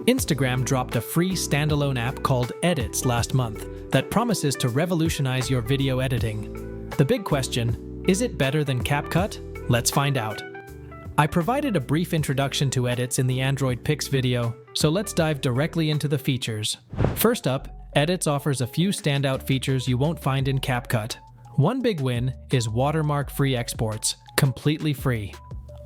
Instagram dropped a free standalone app called Edits last month that promises to revolutionize your video editing. The big question, is it better than CapCut? Let's find out. I provided a brief introduction to Edits in the Android Picks video, so let's dive directly into the features. First up, Edits offers a few standout features you won't find in CapCut. One big win is watermark-free exports, completely free.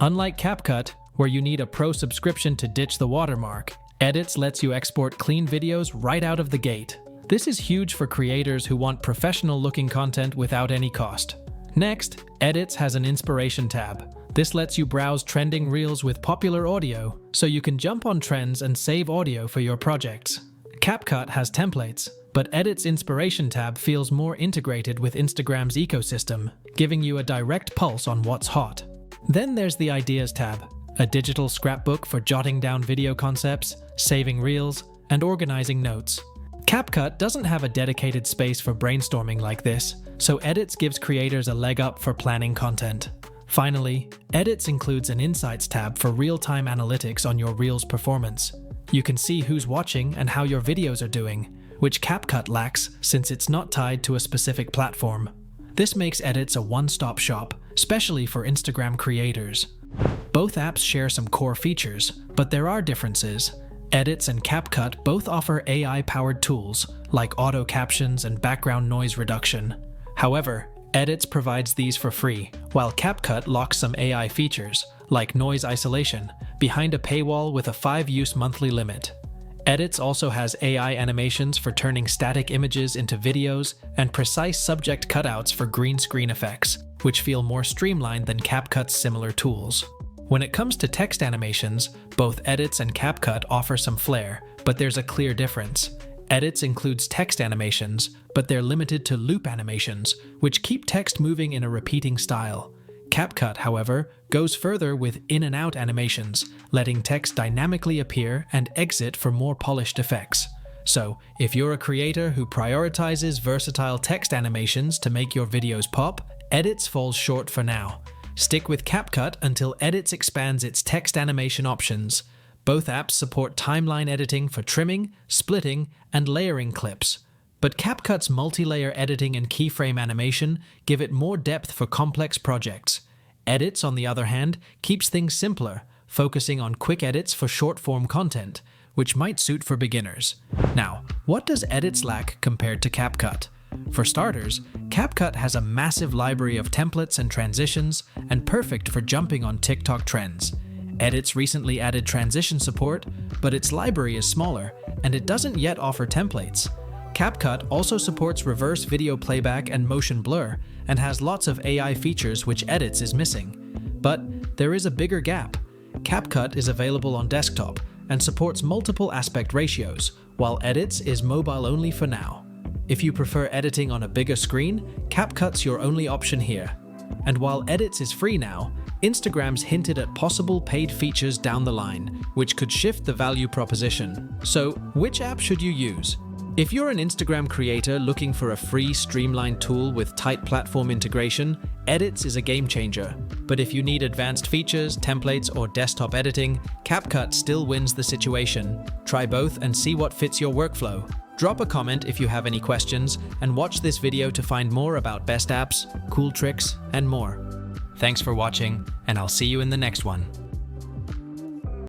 Unlike CapCut, where you need a pro subscription to ditch the watermark, Edits lets you export clean videos right out of the gate. This is huge for creators who want professional-looking content without any cost. Next, Edits has an inspiration tab. This lets you browse trending reels with popular audio, so you can jump on trends and save audio for your projects. CapCut has templates, but Edits' inspiration tab feels more integrated with Instagram's ecosystem, giving you a direct pulse on what's hot. Then there's the Ideas tab, a digital scrapbook for jotting down video concepts, saving reels, and organizing notes. CapCut doesn't have a dedicated space for brainstorming like this, so Edits gives creators a leg up for planning content. Finally, Edits includes an Insights tab for real-time analytics on your reel's performance. You can see who's watching and how your videos are doing, which CapCut lacks since it's not tied to a specific platform. This makes Edits a one-stop shop, especially for Instagram creators. Both apps share some core features, but there are differences. Edits and CapCut both offer AI-powered tools, like auto captions and background noise reduction. However, Edits provides these for free, while CapCut locks some AI features, like noise isolation, behind a paywall with a 5-use monthly limit. Edits also has AI animations for turning static images into videos and precise subject cutouts for green screen effects, which feel more streamlined than CapCut's similar tools. When it comes to text animations, both Edits and CapCut offer some flair, but there's a clear difference. Edits includes text animations, but they're limited to loop animations, which keep text moving in a repeating style. CapCut, however, goes further with in and out animations, letting text dynamically appear and exit for more polished effects. So, if you're a creator who prioritizes versatile text animations to make your videos pop, Edits falls short for now. Stick with CapCut until Edits expands its text animation options. Both apps support timeline editing for trimming, splitting, and layering clips. But CapCut's multi-layer editing and keyframe animation give it more depth for complex projects. Edits, on the other hand, keeps things simpler, focusing on quick edits for short-form content, which might suit for beginners. Now, what does Edits lack compared to CapCut? For starters, CapCut has a massive library of templates and transitions, and perfect for jumping on TikTok trends. Edits recently added transition support, but its library is smaller, and it doesn't yet offer templates. CapCut also supports reverse video playback and motion blur, and has lots of AI features which Edits is missing. But there is a bigger gap. CapCut is available on desktop, and supports multiple aspect ratios, while Edits is mobile only for now. If you prefer editing on a bigger screen, CapCut's your only option here. And while Edits is free now, Instagram's hinted at possible paid features down the line, which could shift the value proposition. So, which app should you use? If you're an Instagram creator looking for a free, streamlined tool with tight platform integration, Edits is a game changer. But if you need advanced features, templates, or desktop editing, CapCut still wins the situation. Try both and see what fits your workflow. Drop a comment if you have any questions, and watch this video to find more about best apps, cool tricks, and more. Thanks for watching, and I'll see you in the next one.